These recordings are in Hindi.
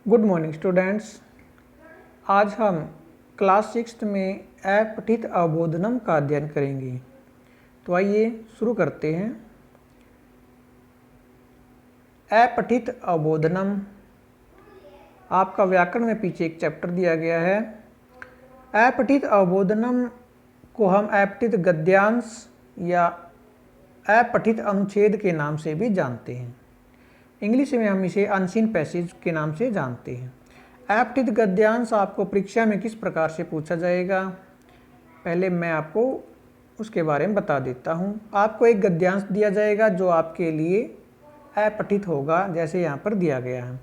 Good morning students. आज हम क्लास 6 में अपठित अवबोधनम का अध्ययन करेंगे। तो आइए शुरू करते हैं। अपठित अवबोधनम आपका व्याकरण में पीछे एक चैप्टर दिया गया है। अपठित अवबोधनम को हम अपठित गद्यांश या अपठित अनुच्छेद के नाम से भी जानते हैं। इंग्लिश में हम इसे अनसीन पैसेज के नाम से जानते हैं। अपठित गद्यांश आपको परीक्षा में किस प्रकार से पूछा जाएगा, पहले मैं आपको उसके बारे में बता देता हूँ। आपको एक गद्यांश दिया जाएगा जो आपके लिए अपठित होगा, जैसे यहाँ पर दिया गया है।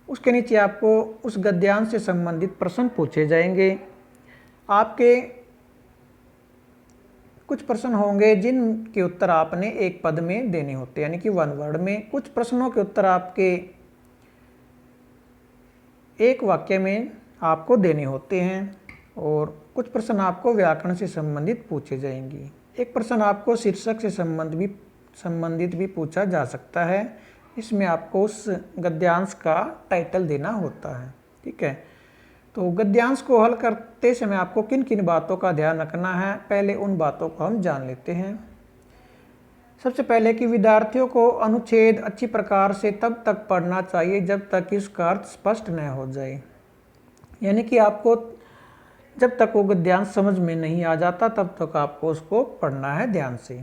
उसके नीचे आपको उस गद्यांश से संबंधित प्रश्न पूछे जाएंगे। आपके कुछ प्रश्न होंगे जिनके उत्तर आपने एक पद में देने होते हैं, यानी कि वन वर्ड में। कुछ प्रश्नों के उत्तर आपके एक वाक्य में आपको देने होते हैं और कुछ प्रश्न आपको व्याकरण से संबंधित पूछे जाएंगे। एक प्रश्न आपको शीर्षक से संबंधित भी पूछा जा सकता है। इसमें आपको उस गद्यांश का टाइटल देना होता है। ठीक है, तो गद्यांश को हल करते समय आपको किन किन बातों का ध्यान रखना है, पहले उन बातों को हम जान लेते हैं। सबसे पहले कि विद्यार्थियों को अनुच्छेद अच्छी प्रकार से तब तक पढ़ना चाहिए जब तक इसका अर्थ स्पष्ट न हो जाए, यानी कि आपको जब तक वो गद्यांश समझ में नहीं आ जाता तब तक आपको उसको पढ़ना है ध्यान से।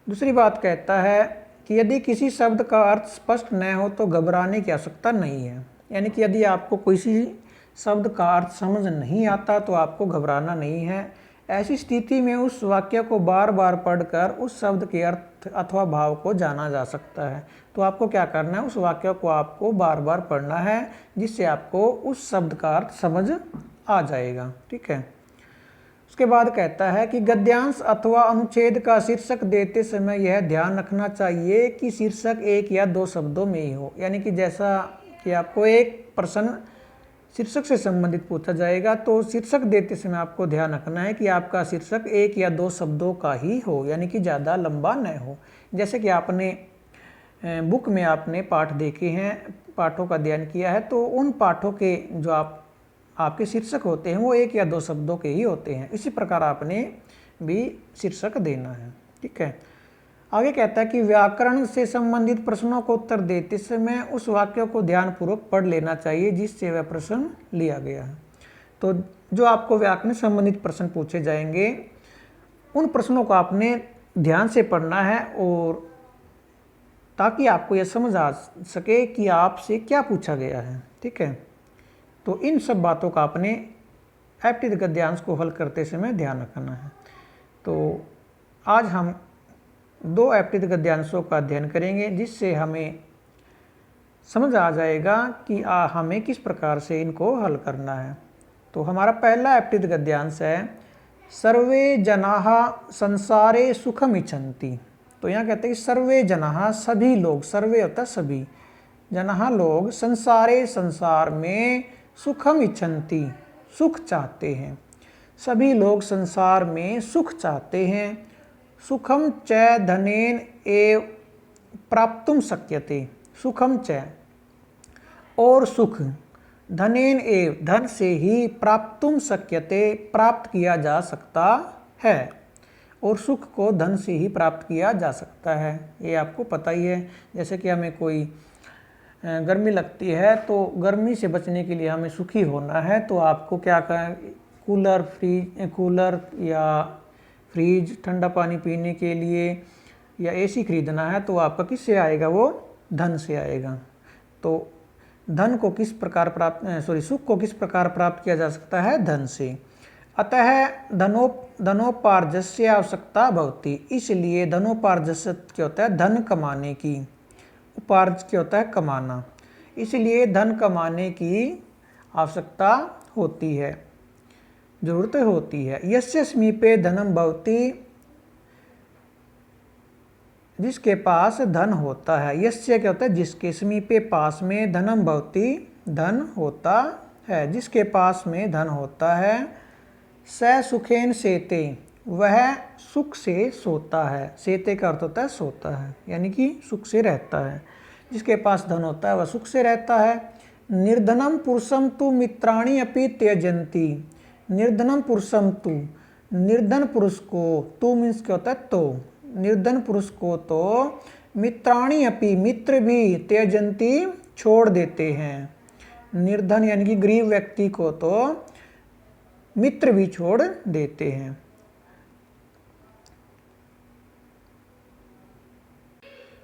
दूसरी बात कहता है कि यदि किसी शब्द का अर्थ स्पष्ट न हो तो घबराने की आवश्यकता नहीं है, यानी कि यदि आपको किसी शब्द का अर्थ समझ नहीं आता तो आपको घबराना नहीं है। ऐसी स्थिति में उस वाक्य को बार बार पढ़कर उस शब्द के अर्थ अथवा भाव को जाना जा सकता है। तो आपको क्या करना है, उस वाक्य को आपको बार बार पढ़ना है जिससे आपको उस शब्द का अर्थ समझ आ जाएगा। ठीक है, उसके बाद कहता है कि गद्यांश अथवा अनुच्छेद का शीर्षक देते समय यह ध्यान रखना चाहिए कि शीर्षक एक या दो शब्दों में ही हो, यानी कि जैसा कि आपको एक प्रश्न शीर्षक से संबंधित पूछा जाएगा तो शीर्षक देते समय आपको ध्यान रखना है कि आपका शीर्षक एक या दो शब्दों का ही हो, यानी कि ज़्यादा लंबा न हो। जैसे कि आपने बुक में आपने पाठ देखे हैं, पाठों का अध्ययन किया है, तो उन पाठों के जो आपके शीर्षक होते हैं वो एक या दो शब्दों के ही होते हैं। इसी प्रकार आपने भी शीर्षक देना है। ठीक है, आगे कहता है कि व्याकरण से संबंधित प्रश्नों को उत्तर देते समय उस वाक्य को ध्यानपूर्वक पढ़ लेना चाहिए जिससे वह प्रश्न लिया गया है। तो जो आपको व्याकरण से संबंधित प्रश्न पूछे जाएंगे उन प्रश्नों को आपने ध्यान से पढ़ना है, और ताकि आपको यह समझ आ सके कि आपसे क्या पूछा गया है। ठीक है, तो इन सब बातों का आपने अपठित गद्यांश को हल करते समय ध्यान रखना है। तो आज हम दो अपठित गद्यांशों का अध्ययन करेंगे जिससे हमें समझ आ जाएगा कि हमें किस प्रकार से इनको हल करना है। तो हमारा पहला अपठित गद्यांश है सर्वे जनाः संसारे सुखम इच्छन्ति। तो यहाँ कहते हैं कि सर्वे जनाः सभी लोग, सर्वे होता है सभी, जनाः लोग, संसारे संसार में, सुखम इच्छन्ति सुख चाहते हैं। सभी लोग संसार में सुख चाहते हैं। सुखम च धनेन एव प्राप्तुम शक्यते। सुखम च, और सुख, धनेन एव धन से ही, प्राप्तुम शक्यते प्राप्त किया जा सकता है, और सुख को धन से ही प्राप्त किया जा सकता है। ये आपको पता ही है। जैसे कि हमें कोई गर्मी लगती है तो गर्मी से बचने के लिए हमें सुखी होना है, तो आपको क्या करें, कूलर या फ्रिज, ठंडा पानी पीने के लिए, या एसी खरीदना है तो आपका किससे आएगा, वो धन से आएगा। तो धन को किस प्रकार सुख को किस प्रकार प्राप्त किया जा सकता है, धन से। अतः धनोपार्जस्य आवश्यकता भवति। इसलिए धनोपार्जस्य क्या होता है, धन कमाने की, उपार्ज क्या होता है, कमाना, इसलिए धन कमाने की आवश्यकता होती है, जरूरत होती है। यस्य समीपे धनम भवति, जिसके पास धन होता है। यस्य क्या होता है, जिसके, समीपे पास में, धनम भवति धन होता है, जिसके पास में धन होता है। स सुखेन सेते, वह सुख से सोता है। सेते का अर्थ होता है सोता है, यानी कि सुख से रहता है। जिसके पास धन होता है वह सुख से रहता है। निर्धनम पुरुषम तु मित्राणि अपि त्यजन्ति। निर्धनम पुरुषम तु, निर्धन पुरुष को, तु मीन्स क्या होता है तो, निर्धन पुरुष को तो मित्राणि अपि, मित्र भी, त्यजन्ति छोड़ देते हैं। निर्धन यानी कि गरीब व्यक्ति को तो मित्र भी छोड़ देते हैं।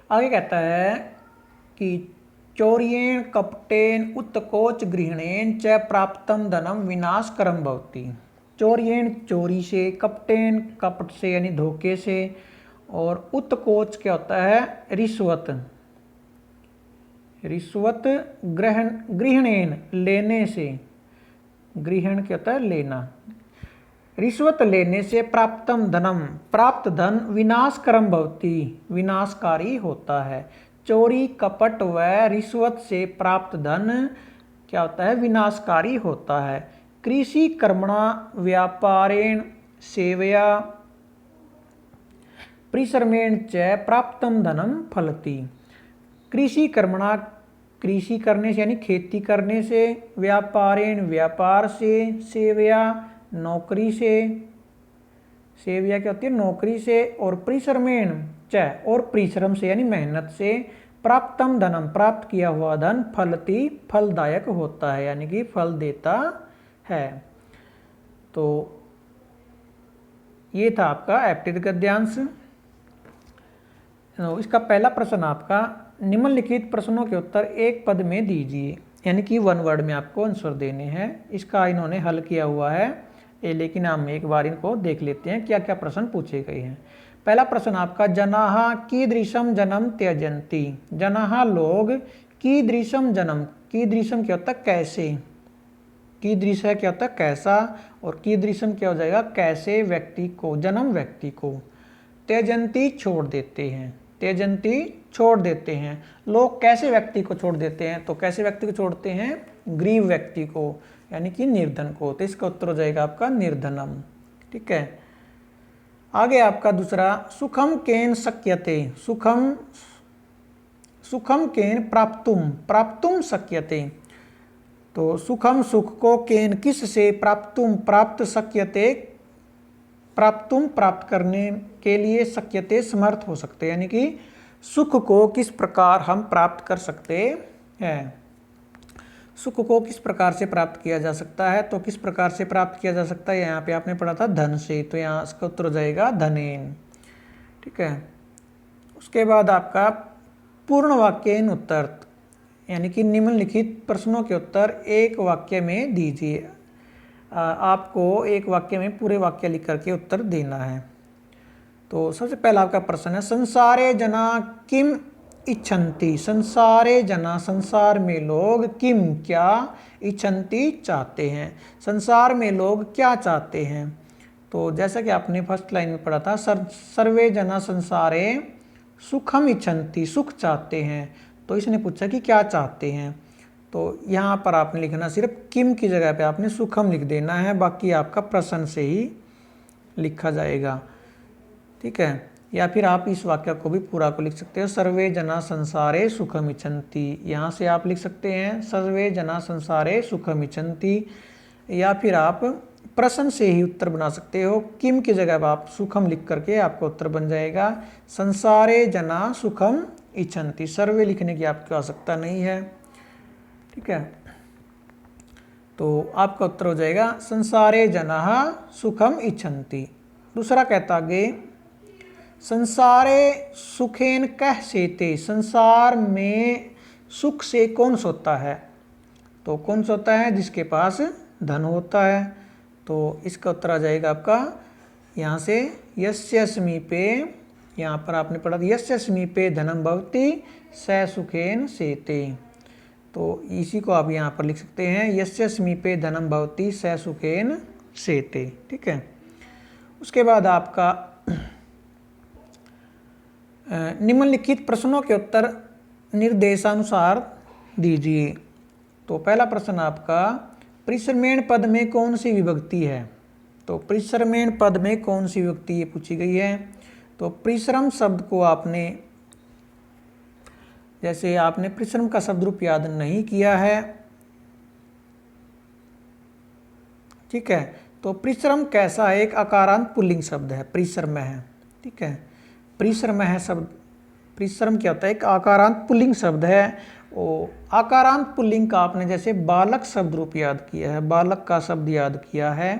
आगे कहता है कि चौर्येण कपटेन उत्कोच गृहणेन च प्राप्तम धनम विनाशकरम भवति। चौर्येण चोरी से, कपटेन कपट से यानी धोखे से, और उत्कोच क्या होता है रिश्वत, रिश्वत गृहणेन लेने से, गृहण क्या होता है लेना, रिश्वत लेने से प्राप्तम धनम प्राप्त धन विनाशकरम भवति विनाशकारी होता है। चोरी कपट व रिश्वत से प्राप्त धन क्या होता है विनाशकारी होता है। कृषि कर्मणा व्यापारेण सेवया परिश्रमेण च प्राप्तम धनम फलति। कृषि कर्मणा कृषि करने से यानी खेती करने से, व्यापारेण व्यापार से, सेवया नौकरी से, सेवया क्या होती है नौकरी से, और परिश्रमेण च और परिश्रम से यानी मेहनत से, प्राप्तम धनम प्राप्त किया हुआ धन फलति फलदायक होता है यानी कि फल देता है। तो ये था आपका एप्टिट्यूड गद्यांश। इसका पहला प्रश्न आपका निम्नलिखित प्रश्नों के उत्तर एक पद में दीजिए, यानी कि वन वर्ड में आपको आंसर देने हैं। इसका इन्होंने हल किया हुआ है लेकिन हम एक बार इनको देख लेते हैं क्या क्या प्रश्न पूछे गए हैं। पहला प्रश्न आपका जनाः कीदृशम जन्म त्यजन्ति। जनाः लोग, कीदृशम जन्म, कीदृशम क्या होता है कैसे, कीदृश है क्या होता है कैसा, और कीदृशम क्या हो जाएगा कैसे व्यक्ति को, जन्म व्यक्ति को। त्यजन्ति छोड़ देते हैं, त्यजन्ति छोड़ देते हैं। लोग कैसे व्यक्ति को छोड़ देते हैं, तो कैसे व्यक्ति को छोड़ते हैं गरीब व्यक्ति को यानी कि निर्धन को। तो इसका उत्तर हो जाएगा आपका निर्धनम। ठीक है, आगे आपका दूसरा सुखम केन शक्यते। सुखम, सुखम केन प्राप्तुम, प्राप्तुम शक्यते। तो सुखम सुख को, केन किस से, प्राप्तुम प्राप्त, शक्यते प्राप्तुम प्राप्त करने के लिए, शक्यते समर्थ हो सकते यानी कि सुख को किस प्रकार हम प्राप्त कर सकते हैं। सुख को किस प्रकार से प्राप्त किया जा सकता है, तो किस प्रकार से प्राप्त किया जा सकता है, यहाँ पे आपने पढ़ा था धन से, तो यहाँ इसका उत्तर हो जाएगा धनेन। ठीक है, उसके बाद आपका पूर्ण वाक्यन उत्तर, यानी कि निम्नलिखित प्रश्नों के उत्तर एक वाक्य में दीजिए। आपको एक वाक्य में पूरे वाक्य लिख करके उत्तर देना है। तो सबसे पहला आपका प्रश्न है संसारे जना किम इच्छन्ति। संसारे जना, संसार में लोग, किम क्या, इच्छन्ति चाहते हैं, संसार में लोग क्या चाहते हैं। तो जैसा कि आपने फर्स्ट लाइन में पढ़ा था सर्वे जना संसारे सुखम इच्छन्ति, सुख चाहते हैं। तो इसने पूछा कि क्या चाहते हैं, तो यहाँ पर आपने लिखना सिर्फ किम की जगह पे आपने सुखम लिख देना है, बाकी आपका प्रश्न से ही लिखा जाएगा। ठीक है, या फिर आप इस वाक्य को भी पूरा को लिख सकते हो सर्वे जना संसारे सुखम इच्छन्ति। यहाँ से आप लिख सकते हैं सर्वे जना संसारे सुखम इच्छन्ति, या फिर आप प्रश्न से ही उत्तर बना सकते हो। किम की जगह आप सुखम लिख करके आपका उत्तर बन जाएगा संसारे जना सुखम इच्छन्ति। सर्वे लिखने की आपकी आवश्यकता नहीं है। ठीक है, तो आपका उत्तर हो जाएगा संसारे जनाः सुखम इच्छन्ति। दूसरा कहता आगे संसारे सुखेन कह सेते। संसार में सुख से कौन सोता है, तो कौन सोता है जिसके पास धन होता है। तो इसका उत्तर आ जाएगा आपका यहाँ से यस्य समीपे, यहाँ पर आपने पढ़ा यस्य समीपे धनम भवति स सुखेन सेते। तो इसी को आप यहाँ पर लिख सकते हैं यस्य समीपे धनम भवति स सुखेन सेते। ठीक है, उसके बाद आपका निम्नलिखित प्रश्नों के उत्तर निर्देशानुसार दीजिए। तो पहला प्रश्न आपका परिश्रमेण पद में कौन सी विभक्ति है। तो परिश्रमेण पद में कौन सी विभक्ति ये पूछी गई है। तो परिश्रम शब्द को आपने, जैसे आपने परिश्रम का शब्द रूप याद नहीं किया है ठीक है। तो परिश्रम कैसा है, एक आकारांत पुल्लिंग शब्द है, परिश्रम है, ठीक है। परिश्रम है शब्द, परिश्रम क्या होता है, एक आकारांत पुल्लिंग शब्द है। और आकारांत पुल्लिंग का आपने जैसे बालक शब्द रूप याद किया है, बालक का शब्द याद किया है।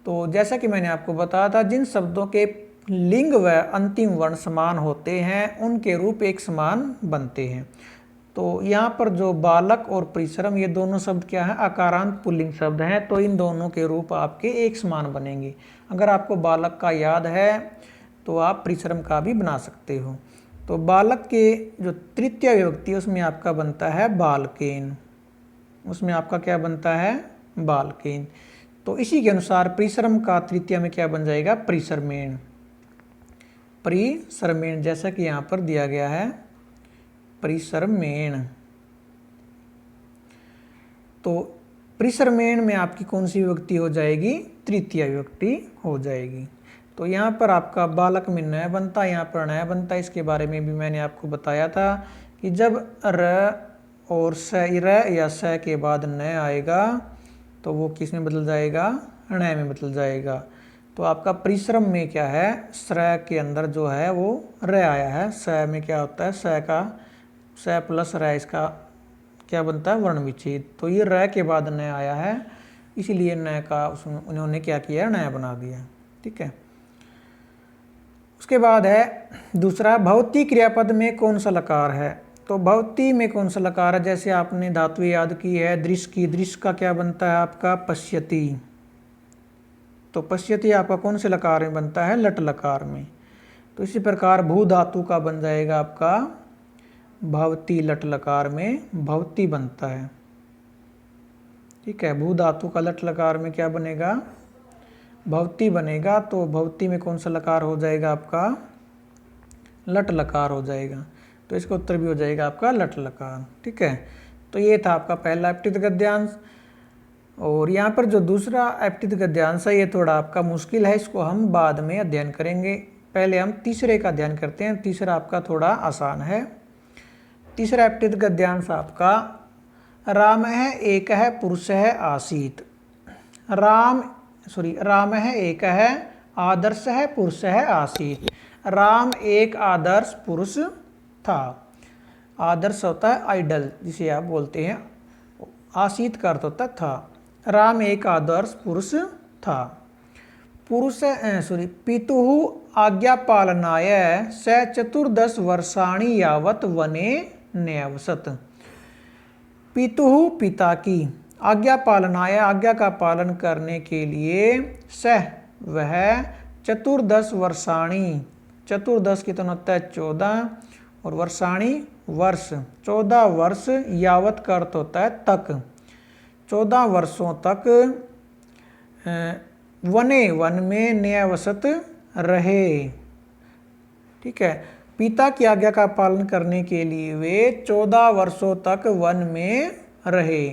तो जैसा कि मैंने आपको बताया था, जिन शब्दों के लिंग व अंतिम वर्ण समान होते हैं उनके रूप एक समान बनते हैं। तो यहाँ पर जो बालक और परिश्रम ये दोनों शब्द क्या है, आकारांत पुल्लिंग शब्द हैं, तो इन दोनों के रूप आपके एक समान बनेंगे। अगर आपको बालक का याद है तो आप परिश्रम का भी बना सकते हो। तो बालक के जो तृतीय विभक्ति है उसमें आपका बनता है बालकेन, उसमें आपका क्या बनता है, बालकेन। तो इसी के अनुसार परिश्रम का तृतीय में क्या बन जाएगा, परिश्रमेण, परिश्रमेण, जैसा कि यहाँ पर दिया गया है, परिश्रमेण। तो परिश्रमेण में आपकी कौन सी विभक्ति हो जाएगी, तृतीय विभक्ति हो जाएगी। तो यहाँ पर आपका बालक में न बनता, यहाँ पर न बनता। इसके बारे में भी मैंने आपको बताया था कि जब र और स, र या स के बाद न आएगा तो वो किस में बदल जाएगा, ण में बदल जाएगा। तो आपका परिश्रम में क्या है, श्र के अंदर जो है वो र आया है, स में क्या होता है, स का स प्लस र, इसका क्या बनता है, वर्ण विच्छेद। तो ये र के बाद न आया है, इसीलिए न का उसमें उन्होंने क्या किया, न बना दिया, ठीक है। उसके बाद है दूसरा, भवती क्रियापद में कौन सा लकार है। तो भवती में कौन सा लकार है, जैसे आपने धातु याद की है दृश्य की, दृश्य का क्या बनता है आपका, पश्यति। तो पश्यति आपका कौन से लकार में बनता है, लट लकार में। तो इसी प्रकार भू धातु का बन जाएगा आपका भवती, लट लकार में भवती बनता है, ठीक है। भू धातु का लट लकार में क्या बनेगा, भवती बनेगा। तो भवती में कौन सा लकार हो जाएगा आपका, लट लकार हो जाएगा। तो इसका उत्तर भी हो जाएगा आपका लट लकार, ठीक है। तो ये था आपका पहला अपठित गद्यांश। और यहाँ पर जो दूसरा अपठित गद्यांश है ये थोड़ा आपका मुश्किल है, इसको हम बाद में अध्ययन करेंगे। पहले हम तीसरे का अध्ययन करते हैं। तीसरा आपका थोड़ा आसान है। तीसरा अपठित गद्यांश आपका, राम है एक है पुरुष है आसीत। राम है एक है, आदर्श है पुरुष है आसीत। राम एक आदर्श पुरुष था। आदर्श होता है आइडल जिसे आप बोलते हैं, आसीत का अर्थ होता है था। राम एक आदर्श पुरुष था। पितुः आज्ञा पालनाय स 14 वर्षाणि यावत वने न्यवसत। पितुः पिता की, आज्ञा पालनाय आज्ञा का पालन करने के लिए, सह वह, 14 वर्षाणि, 14 कितना होता है 14, और वर्षाणि वर्ष, 14 वर्ष, यावत का अर्थ होता है तक, 14 वर्षों तक वने वन में न्यावसत रहे, ठीक है। पिता की आज्ञा का पालन करने के लिए वे 14 वर्षों तक वन में रहे।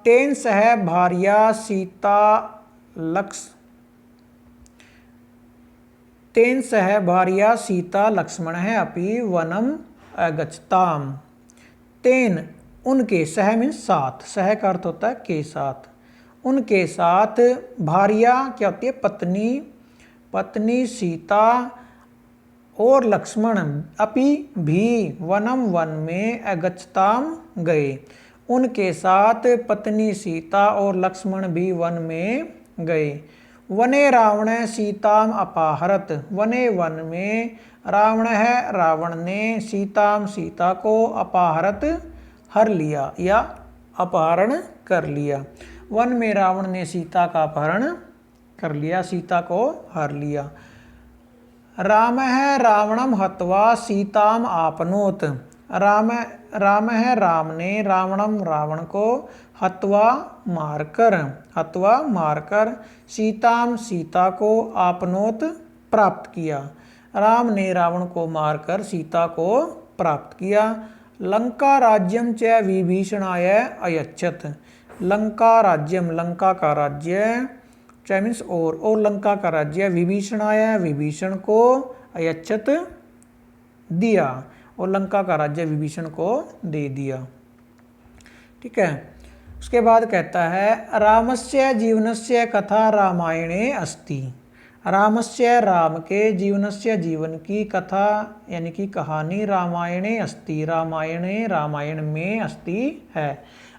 तेन सह भार्या सीता तेन सह भार्या सीता लक्ष्मण है अपि वनम अगच्छताम। तेन उनके, सह मीन साथ, सह का अर्थ होता है के साथ, उनके साथ, भार्या क्या होती है पत्नी, पत्नी सीता और लक्ष्मण अपि भी, वनम वन में, अगच्छताम गए, उनके साथ पत्नी सीता और लक्ष्मण भी वन में गए। वने रावण सीताम अपाहरत, वने वन में, रावण है रावण ने, सीताम सीता को, अपहरत हर लिया या अपहरण कर लिया। वन में रावण ने सीता का अपहरण कर लिया, सीता को हर लिया। राम है रावणम हत्वा सीताम आपनोत, राम है राम ने रावणम रावण को, हत्वा मारकर, सीताम सीता को, आपनोत प्राप्त किया, राम ने रावण को मारकर सीता को प्राप्त किया। लंका राज्यम च विभीषणाय अयच्छत, लंका राज्यम, लंका का राज्य, च मीन्स और लंका का राज्य, विभीषणाय विभीषण को, अयच्छत दिया, और लंका का राज्य विभीषण को दे दिया, ठीक है। उसके बाद कहता है रामस्य जीवनस्य कथा रामायणे अस्ति। रामस्य राम के, जीवनस्य जीवन की, कथा यानी कि कहानी, रामायणे अस्ति रामायणे रामायण में, अस्ति है।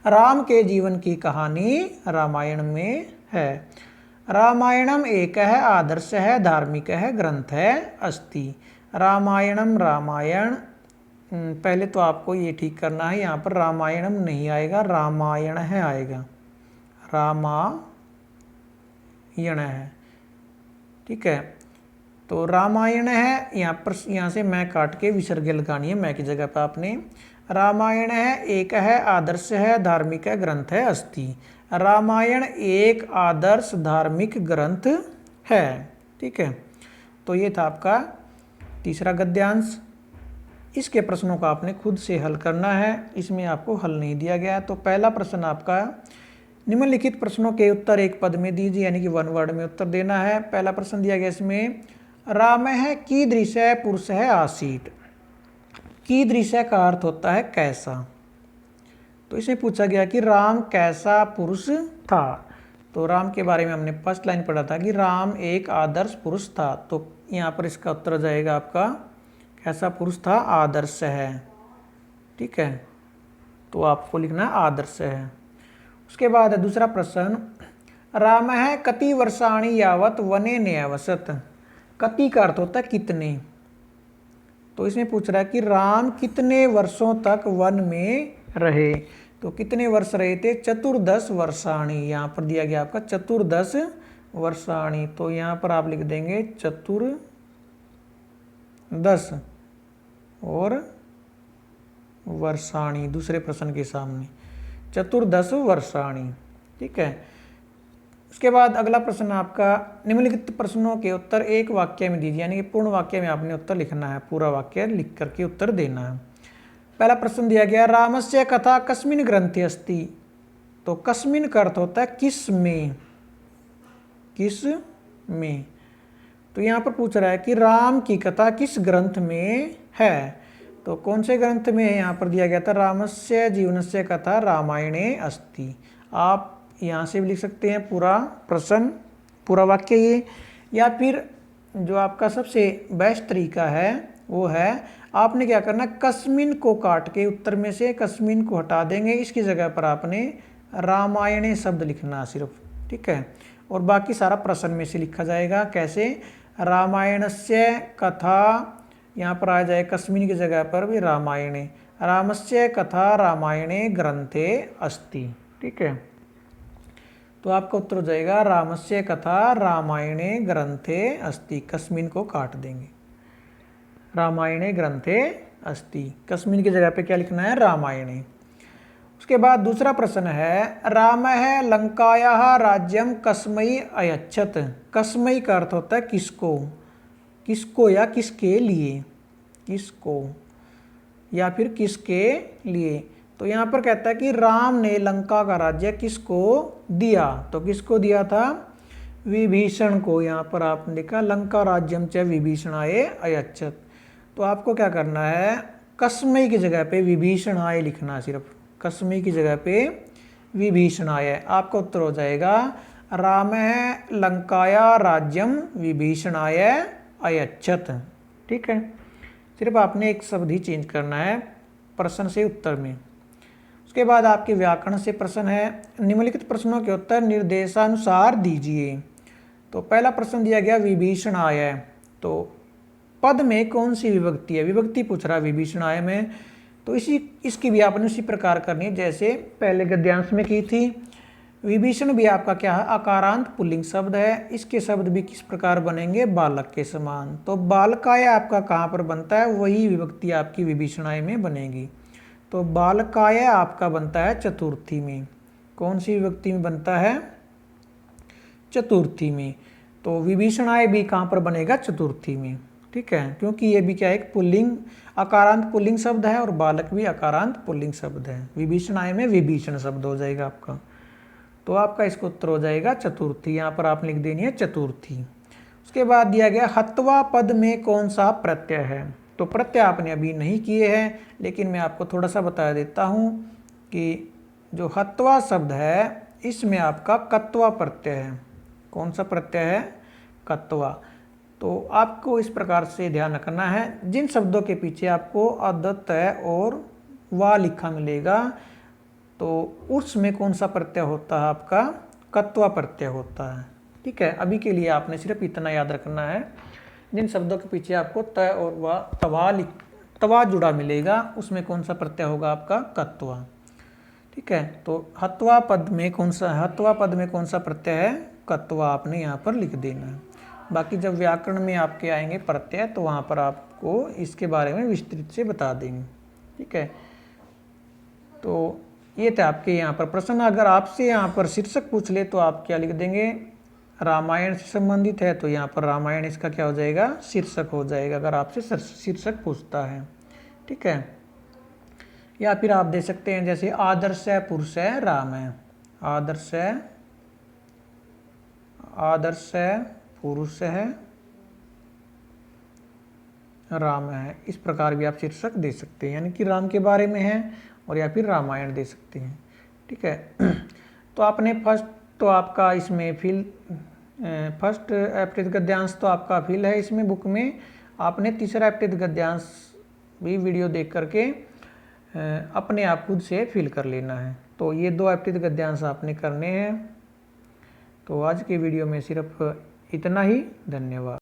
राम के जीवन की कहानी रामायण में है। रामायणम एक है, आदर्श है, धार्मिक है, ग्रंथ है, अस्ति। रामायणम रामायण, पहले तो आपको ये ठीक करना है, यहाँ पर रामायणम नहीं आएगा, रामायण है आएगा, रामायण है, ठीक है। तो रामायण है, यहाँ पर यहाँ से मैं काट के विसर्ग लगानी है, मैं की जगह पर आपने। रामायण है, एक है, आदर्श है, धार्मिक है, ग्रंथ है, अस्ति। रामायण एक आदर्श धार्मिक ग्रंथ है, ठीक है। तो ये था आपका तीसरा गद्यांश। इसके प्रश्नों का आपने खुद से हल करना है, इसमें आपको हल नहीं दिया गया। तो पहला प्रश्न आपका, निम्नलिखित प्रश्नों के उत्तर एक पद में दीजिए, यानी कि वन वर्ड में उत्तर देना है। पहला प्रश्न दिया गया इसमें, राम है कीदृश है, पुरुष है आसीट। कीदृश का अर्थ होता है कैसा। तो इसमें पूछा गया कि राम कैसा पुरुष था। तो राम के बारे में हमने फर्स्ट लाइन पढ़ा था कि राम एक आदर्श पुरुष था। तो यहाँ पर इसका उत्तर जाएगा आपका, कैसा पुरुष था, आदर्श है, ठीक है। तो आपको लिखना आदर्श है। उसके बाद है दूसरा प्रश्न, राम है कति वर्षाणि यावत वने न्यवसत। कति का अर्थ होता है कितने। तो इसमें पूछ रहा है कि राम कितने वर्षों तक वन में रहे। तो कितने वर्ष रहे थे, 14 वर्षाणि। यहाँ पर दिया गया आपका 14 वर्षाणि। तो यहाँ पर आप लिख देंगे 14 और वर्षाणि दूसरे प्रश्न के सामने, 14 वर्षाणि, ठीक है। उसके बाद अगला प्रश्न आपका, निम्नलिखित प्रश्नों के उत्तर एक वाक्य में दीजिए, यानी कि पूर्ण वाक्य में आपने उत्तर लिखना है, पूरा वाक्य लिख करके उत्तर देना है। पहला प्रश्न दिया गया, रामस्य कथा कस्मिन् ग्रंथे अस्ति। तो कस्मिन् का अर्थ होता है किस में, किस में। तो यहाँ पर पूछ रहा है कि राम की कथा किस ग्रंथ में है। तो कौन से ग्रंथ में है, यहाँ पर दिया गया था रामस्य जीवनस्य कथा रामायणे अस्ति। आप यहाँ से भी लिख सकते हैं पूरा प्रश्न, पूरा वाक्य ये, या फिर जो आपका सबसे बेस्ट तरीका है वो है, आपने क्या करना, कस्मिन को काट के उत्तर में से कस्मिन को हटा देंगे, इसकी जगह पर आपने रामायणे शब्द लिखना सिर्फ, ठीक है। और बाकी सारा प्रश्न में से लिखा जाएगा। कैसे, रामायणस्य कथा, यहाँ पर आ जाए कस्मिन की जगह पर भी रामायणे, रामस्य कथा रामायणे ग्रंथे अस्ति, ठीक है। तो आपका उत्तर हो जाएगा रामस्य कथा रामायणे ग्रंथे अस्ति। कस्मिन को काट देंगे, रामायणे ग्रंथे अस्ति, कस्मिन की जगह पे क्या लिखना है, रामायणे। उसके बाद दूसरा प्रश्न है, राम है लंकायाः राज्यम कस्मै अयच्छत। कस्मै का अर्थ होता है किसको, किसको या किसके लिए, किसको या फिर किसके लिए। तो यहाँ पर कहता है कि राम ने लंका का राज्य किसको दिया। तो किसको दिया था, विभीषण को। यहाँ पर आपने लिखा लंका राज्यम च विभीषणाय अयच्छत। तो आपको क्या करना है, कस्मै की जगह पे विभीषणाय लिखना, सिर्फ कस्मै की जगह पे विभीषणाय। आपका उत्तर हो जाएगा राम है लंकाया राज्यम विभीषणाय अयच्छत, ठीक है। सिर्फ आपने एक शब्द ही चेंज करना है प्रश्न से उत्तर में। उसके बाद आपके व्याकरण से प्रश्न है, निम्नलिखित प्रश्नों के उत्तर निर्देशानुसार दीजिए। तो पहला प्रश्न दिया गया विभीषणाय। तो पद में कौन सी विभक्ति है, विभक्ति पूछ रहा है विभीषणाय में। तो इसकी भी आपने उसी प्रकार करनी है जैसे पहले गद्यांश में की थी। विभीषण भी आपका क्या है, आकारांत पुल्लिंग शब्द है। इसके शब्द भी किस प्रकार बनेंगे, बालक के समान। तो बालकाय आपका कहाँ पर बनता है, वही विभक्ति आपकी विभीषणाय में बनेगी। तो बालकाय आपका बनता है चतुर्थी में। कौन सी विभक्ति में बनता है, चतुर्थी में। तो विभीषणाय भी कहाँ पर बनेगा, चतुर्थी में, ठीक है। क्योंकि ये भी क्या है, एक पुल्लिंग आकारांत पुल्लिंग शब्द है और बालक भी आकारांत पुल्लिंग शब्द है। विभीषणाय में विभीषण शब्द हो जाएगा आपका। तो आपका इसका उत्तर हो जाएगा चतुर्थी। यहाँ पर आपने लिख देनी है चतुर्थी। उसके बाद दिया गया हत्वा पद में कौन सा प्रत्यय है। तो प्रत्यय आपने अभी नहीं किए हैं, लेकिन मैं आपको थोड़ा सा बता देता हूँ कि जो हत्वा शब्द है इसमें आपका कत्वा प्रत्यय है। कौन सा प्रत्यय है? कत्वा। तो आपको इस प्रकार से ध्यान रखना है, जिन शब्दों के पीछे आपको अदत्त और वा लिखा मिलेगा तो उसमें कौन सा प्रत्यय होता है? आपका कत्वा प्रत्यय होता है। ठीक है, अभी के लिए आपने सिर्फ इतना याद रखना है, जिन शब्दों के पीछे आपको त और वा तवा जुड़ा मिलेगा उसमें कौन सा प्रत्यय होगा? आपका कत्वा। ठीक है, तो हत्वा पद में कौन सा प्रत्यय है? कत्वा आपने यहाँ पर लिख देना है। बाकी जब व्याकरण में आपके आएंगे प्रत्यय तो वहाँ पर आपको इसके बारे में विस्तृत से बता देंगे। ठीक है, तो ये थे आपके यहाँ पर प्रश्न। अगर आपसे यहाँ पर शीर्षक पूछ ले तो आप क्या लिख देंगे? रामायण से संबंधित है तो यहाँ पर रामायण इसका क्या हो जाएगा? शीर्षक हो जाएगा, अगर आपसे शीर्षक पूछता है। ठीक है, या फिर आप दे सकते हैं जैसे आदर्श पुरुष है राम है, आदर्श पुरुष है राम है, इस प्रकार भी आप शीर्षक दे सकते हैं, यानी कि राम के बारे में है, और या फिर रामायण दे सकते हैं। ठीक है, तो आपने तो आपका इसमें फर्स्ट अपठित गद्यांश तो आपका फिल है इसमें बुक में। आपने तीसरा अपठित गद्यांश भी वीडियो देख करके अपने आप खुद से फिल कर लेना है। तो ये 2 अपठित गद्यांश आपने करने हैं। तो आज के वीडियो में सिर्फ इतना ही। धन्यवाद।